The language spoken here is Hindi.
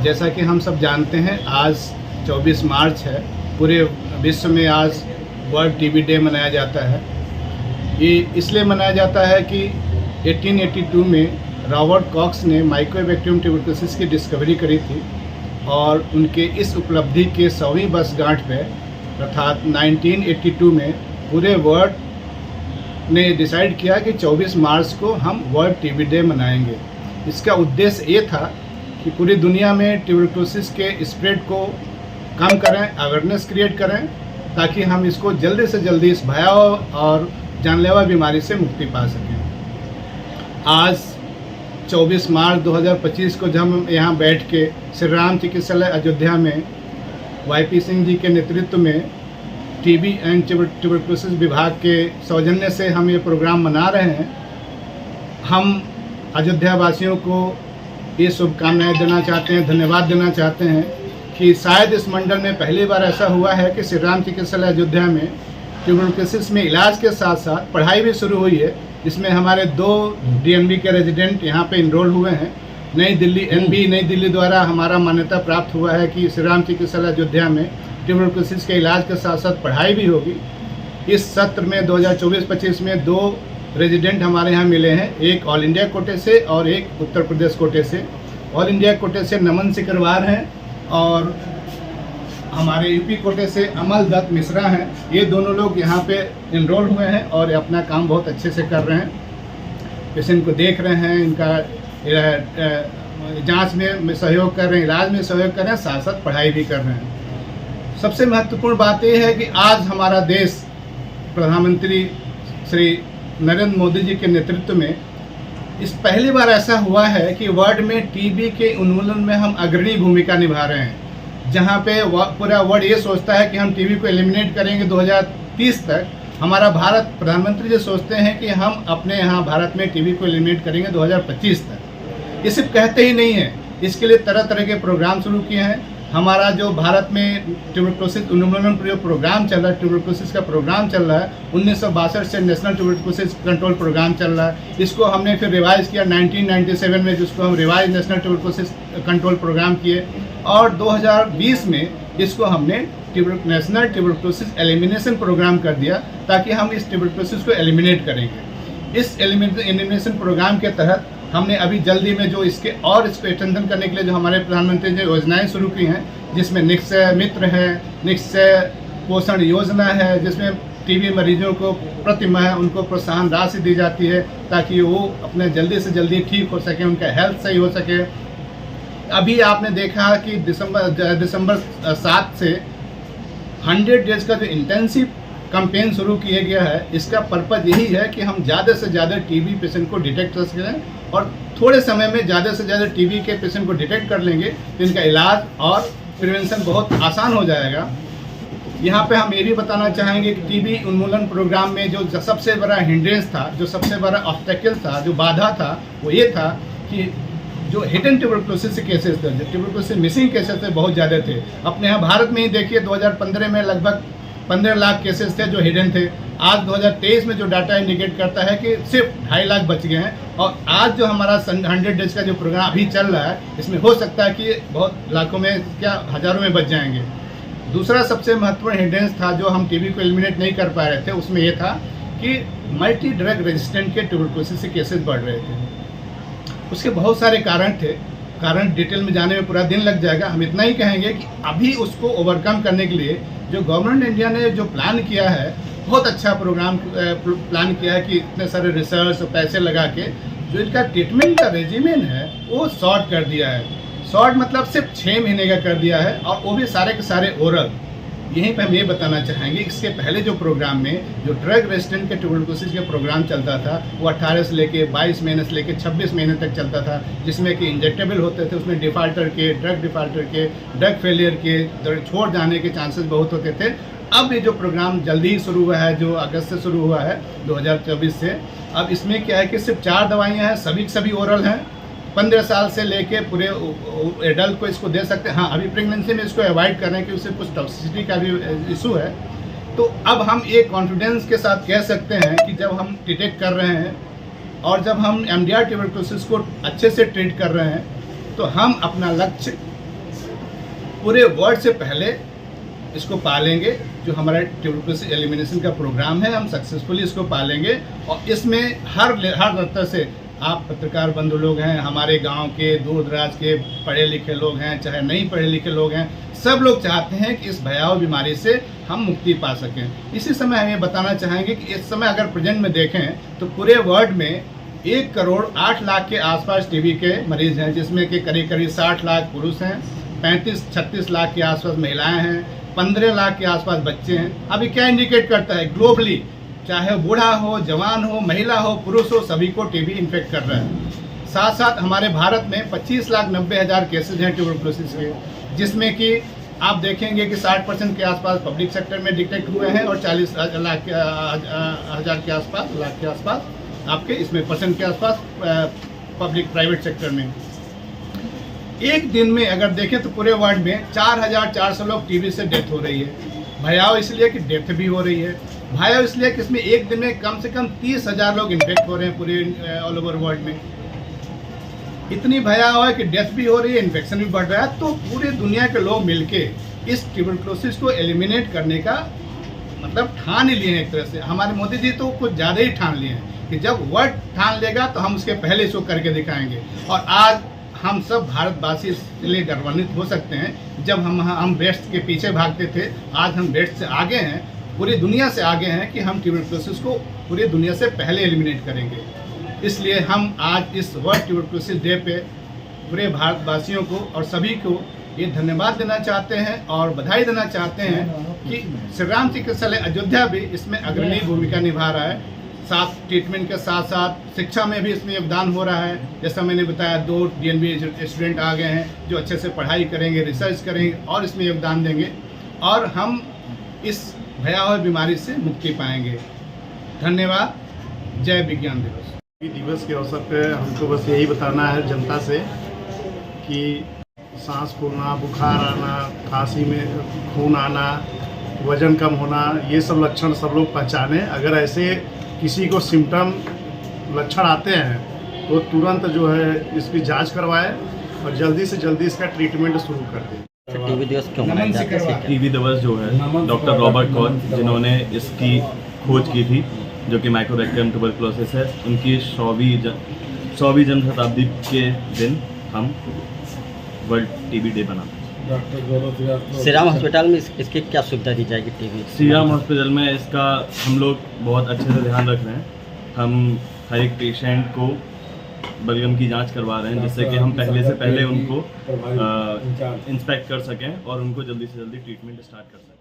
जैसा कि हम सब जानते हैं, आज 24 मार्च है। पूरे विश्व में आज वर्ल्ड टीबी डे मनाया जाता है। ये इसलिए मनाया जाता है कि 1882 में रॉबर्ट कॉक्स ने माइकोबैक्टीरियम ट्यूबरकुलोसिस की डिस्कवरी करी थी और उनके इस उपलब्धि के 100वीं वर्षगांठ पे अर्थात 1982 में पूरे वर्ल्ड ने डिसाइड किया कि 24 मार्च को हम वर्ल्ड टीबी डे मनाएंगे। इसका उद्देश्य ये था कि पूरी दुनिया में ट्यूबरकुलोसिस के स्प्रेड को कम करें, अवेयरनेस क्रिएट करें, ताकि हम इसको जल्दी से जल्दी इस भयावह और जानलेवा बीमारी से मुक्ति पा सकें। आज 24 मार्च 2025 को जब हम यहाँ बैठ के श्री राम चिकित्सालय अयोध्या में YP सिंह जी के नेतृत्व में टीबी एंड ट्यूबरकुलोसिस विभाग के सौजन्य से हम ये प्रोग्राम मना रहे हैं। हम अयोध्या वासियों को ये शुभकामनाएं देना चाहते हैं, धन्यवाद देना चाहते हैं कि शायद इस मंडल में पहली बार ऐसा हुआ है कि श्री राम चिकित्सालय अयोध्या में ट्यूबरकुलोसिस में इलाज के साथ साथ पढ़ाई भी शुरू हुई है। इसमें हमारे 2 DNB के रेजिडेंट यहाँ पे इनरोल हुए हैं। नई दिल्ली NB नई दिल्ली द्वारा हमारा मान्यता प्राप्त हुआ है कि श्री राम चिकित्सालय अयोध्या में ट्यूबरकुलोसिस के इलाज के साथ साथ पढ़ाई भी होगी। इस सत्र में 2024-25 में 2 रेजिडेंट हमारे यहाँ मिले हैं, एक ऑल इंडिया कोटे से और एक उत्तर प्रदेश कोटे से। ऑल इंडिया कोटे से नमन सिकरवार हैं और हमारे यूपी कोटे से अमल दत्त मिश्रा हैं। ये दोनों लोग यहाँ पे इनरोल हुए हैं और अपना काम बहुत अच्छे से कर रहे हैं। पेशेंट को देख रहे हैं, इनका जांच में सहयोग कर रहे हैं, इलाज में सहयोग कर रहे हैं, साथ साथ पढ़ाई भी कर रहे हैं। सबसे महत्वपूर्ण बात यह है कि आज हमारा देश प्रधानमंत्री श्री नरेंद्र मोदी जी के नेतृत्व में इस पहली बार ऐसा हुआ है कि वर्ल्ड में टीबी के उन्मूलन में हम अग्रणी भूमिका निभा रहे हैं। जहां पे पूरा वर्ल्ड ये सोचता है कि हम टीबी को एलिमिनेट करेंगे 2030 तक, हमारा भारत प्रधानमंत्री जी सोचते हैं कि हम अपने यहाँ भारत में टीबी को एलिमिनेट करेंगे 2025 तक। ये सिर्फ कहते ही नहीं है, इसके लिए तरह तरह के प्रोग्राम शुरू किए हैं। हमारा जो भारत में ट्यूबरकुलोसिस उन्मूलन प्रोग्राम चल रहा है, ट्यूबरकुलोसिस का प्रोग्राम चल रहा है, 1962 से नेशनल ट्यूबरकुलोसिस कंट्रोल प्रोग्राम चल रहा है। इसको हमने फिर रिवाइज किया 1997 में, जिसको हम revise national tuberculosis control programme किए और 2020 में इसको हमने नेशनल ट्यूबरकुलोसिस एलिमिनेशन प्रोग्राम कर दिया, ताकि हम इस ट्यूबरकुलोसिस को एलिमिनेट करेंगे। इस एलिमिनेशन प्रोग्राम के तहत हमने अभी जल्दी में जो इसको स्ट्रेंथन करने के लिए जो हमारे प्रधानमंत्री जी योजनाएं शुरू की हैं, जिसमें निक्षय मित्र है, निक्षय पोषण योजना है, जिसमें टीबी मरीजों को प्रति माह उनको प्रोत्साहन राशि दी जाती है ताकि वो अपने जल्दी से जल्दी ठीक हो सके, उनका हेल्थ सही हो सके। अभी आपने देखा कि दिसंबर 7 से 100 डेज का जो इंटेंसिव कैंपेन शुरू किया गया है, इसका पर्पज यही है कि हम ज़्यादा से ज़्यादा टीबी पेशेंट को डिटेक्ट कर सकें और थोड़े समय में ज़्यादा से ज़्यादा टीबी के पेशेंट को डिटेक्ट कर लेंगे तो इनका इलाज और प्रिवेंशन बहुत आसान हो जाएगा। यहाँ पे हम ये भी बताना चाहेंगे कि टीबी उन्मूलन प्रोग्राम में जो सबसे बड़ा हिंड्रेंस था, जो सबसे बड़ा ऑब्स्टेकल था, जो बाधा था, वो ये था कि जो हिडन ट्यूबरकुलोसिस केसेस थे, जो ट्यूबरकुलोसिस मिसिंग केसेस थे, बहुत ज़्यादा थे। अपने यहाँ भारत में ही देखिए 2015 में लगभग 15 लाख केसेस थे जो हिडन थे। आज 2023 में जो डाटा इंडिकेट करता है कि सिर्फ 2.5 लाख बच गए हैं और आज जो हमारा 100 डेज का जो प्रोग्राम अभी चल रहा है, इसमें हो सकता है कि बहुत लाखों में क्या हज़ारों में बच जाएंगे। दूसरा सबसे महत्वपूर्ण हिंड्रेंस था जो हम टीबी को एलिमिनेट नहीं कर पा रहे थे, उसमें यह था कि मल्टी ड्रग रेजिस्टेंट के ट्यूबरकुलोसिस के केसेस बढ़ रहे थे। उसके बहुत सारे कारण थे, कारण डिटेल में जाने में पूरा दिन लग जाएगा। हम इतना ही कहेंगे कि अभी उसको ओवरकम करने के लिए जो गवर्नमेंट इंडिया ने जो प्लान किया है, बहुत अच्छा प्रोग्राम प्लान किया है कि इतने सारे रिसर्च और पैसे लगा के जो इनका ट्रीटमेंट का रेजिमेन है वो शॉर्ट कर दिया है। शॉर्ट मतलब सिर्फ 6 महीने का कर दिया है और वो भी सारे के सारे ओरल। यहीं पे हम ये बताना चाहेंगे, इसके पहले जो प्रोग्राम में जो ड्रग रेजिस्टेंट के ट्यूबरकुलोसिस के प्रोग्राम चलता था वो 18 से लेके 22 महीने से लेके 26 महीने तक चलता था, जिसमें कि इंजेक्टेबल होते थे, उसमें डिफाल्टर के, ड्रग फेलियर के, छोड़ जाने के चांसेस बहुत होते थे। अब ये जो प्रोग्राम जल्दी ही शुरू हुआ है, जो अगस्त से शुरू हुआ है 2024 से, अब इसमें क्या है कि सिर्फ 4 दवाइयाँ हैं, सभी ओरल हैं। 15 साल से लेके पूरे एडल्ट को इसको दे सकते हैं। हाँ, अभी प्रेगनेंसी में इसको अवॉइड कर रहे हैं कि उससे कुछ टॉक्सिसिटी का भी इशू है। तो अब हम ये कॉन्फिडेंस के साथ कह सकते हैं कि जब हम डिटेक्ट कर रहे हैं और जब हम MDR ट्यूबरकुलोसिस को अच्छे से ट्रीट कर रहे हैं, तो हम अपना लक्ष्य पूरे वर्ल्ड से पहले इसको पालेंगे। जो हमारा ट्यूबरकुलोसिस एलिमिनेशन का प्रोग्राम है, हम सक्सेसफुली इसको पालेंगे और इसमें हर तरह से आप पत्रकार बंधु लोग हैं, हमारे गांव के, दूर दराज के पढ़े लिखे लोग हैं, चाहे नहीं पढ़े लिखे लोग हैं, सब लोग चाहते हैं कि इस भयावह बीमारी से हम मुक्ति पा सकें। इसी समय हम ये बताना चाहेंगे कि इस समय अगर प्रेजेंट में देखें तो पूरे वर्ल्ड में 1 करोड़ 8 लाख के आसपास टीबी के मरीज हैं, जिसमें कि करीब करीब 60 लाख पुरुष हैं, 35-36 लाख के आसपास महिलाएं हैं, 15 लाख के आसपास बच्चे हैं। अभी क्या इंडिकेट करता है, ग्लोबली चाहे बूढ़ा हो, जवान हो, महिला हो, पुरुष हो, सभी को टीबी इन्फेक्ट कर रहा है। साथ साथ हमारे भारत में 25,90,000 केसेज हैं ट्यूबरकुलोसिस के, जिसमें कि आप देखेंगे कि 60% के आसपास पब्लिक सेक्टर में डिटेक्ट हुए हैं और 40 लाख के आसपास आपके इसमें परसेंट के आसपास पब्लिक प्राइवेट सेक्टर में। एक दिन में अगर देखें तो पूरे वर्ल्ड में 4,400 लोग टीबी से डेथ हो रही है। भयावह इसलिए कि डेथ भी हो रही है, भयावह इसलिए कि इसमें एक दिन में कम से कम 30,000 लोग इन्फेक्ट हो रहे हैं पूरे ऑल ओवर वर्ल्ड में। इतनी भयावह है कि डेथ भी हो रही है, इन्फेक्शन भी बढ़ रहा है। तो पूरी दुनिया के लोग मिलके इस ट्यूबरकुलोसिस को एलिमिनेट करने का मतलब ठान ही लिए हैं। एक तरह से हमारे मोदी जी तो कुछ ज़्यादा ही ठान लिए हैं कि जब वर्ल्ड ठान लेगा तो हम उसके पहले इसको करके दिखाएंगे। और आज हम सब भारतवासी इसलिए गर्वान्वित हो सकते हैं, जब हम वेस्ट के पीछे भागते थे, आज हम वेस्ट से आगे हैं, पूरी दुनिया से आगे हैं कि हम ट्यूबरकुलोसिस को पूरी दुनिया से पहले एलिमिनेट करेंगे। इसलिए हम आज इस वर्ल्ड ट्यूबरकुलोसिस डे पे पूरे भारतवासियों को और सभी को ये धन्यवाद देना चाहते हैं और बधाई देना चाहते हैं कि श्री राम चिकित्सालय अयोध्या भी इसमें अग्रणी भूमिका निभा रहा है। साथ ट्रीटमेंट के साथ साथ शिक्षा में भी इसमें योगदान हो रहा है। जैसा मैंने बताया, 2 DNB स्टूडेंट आ गए हैं जो अच्छे से पढ़ाई करेंगे, रिसर्च करेंगे और इसमें योगदान देंगे और हम इस भयावह बीमारी से मुक्ति पाएंगे। धन्यवाद। जय विज्ञान दिवस के अवसर पर हमको बस यही बताना है जनता से कि सांस फूलना, बुखार आना, खांसी में खून आना, वजन कम होना, ये सब लक्षण सब लोग पहचानें। अगर ऐसे किसी को सिम्टम लक्षण आते हैं तो तुरंत जो है इसकी जांच करवाएं और जल्दी से जल्दी इसका ट्रीटमेंट शुरू कर दें। टीबी दिवस क्यों मनाया जाता है? टीबी दिवस जो है डॉक्टर रॉबर्ट कॉच जिन्होंने इसकी खोज की थी, जो कि माइकोबैक्टीरियम ट्यूबरकुलोसिस है, उनकी 100वीं जन्म शताब्दी के दिन हम वर्ल्ड टीबी डे बनाते हैं। श्री राम हॉस्पिटल में इसकी क्या सुविधा दी जाएगी? टीबी श्री राम हॉस्पिटल में इसका हम लोग बहुत अच्छे से ध्यान रख रहे हैं। हम हर एक पेशेंट को बलगम की जांच करवा रहे हैं, जिससे कि हम पहले उनको इंस्पेक्ट कर सकें और उनको जल्दी से जल्दी ट्रीटमेंट स्टार्ट कर सकें।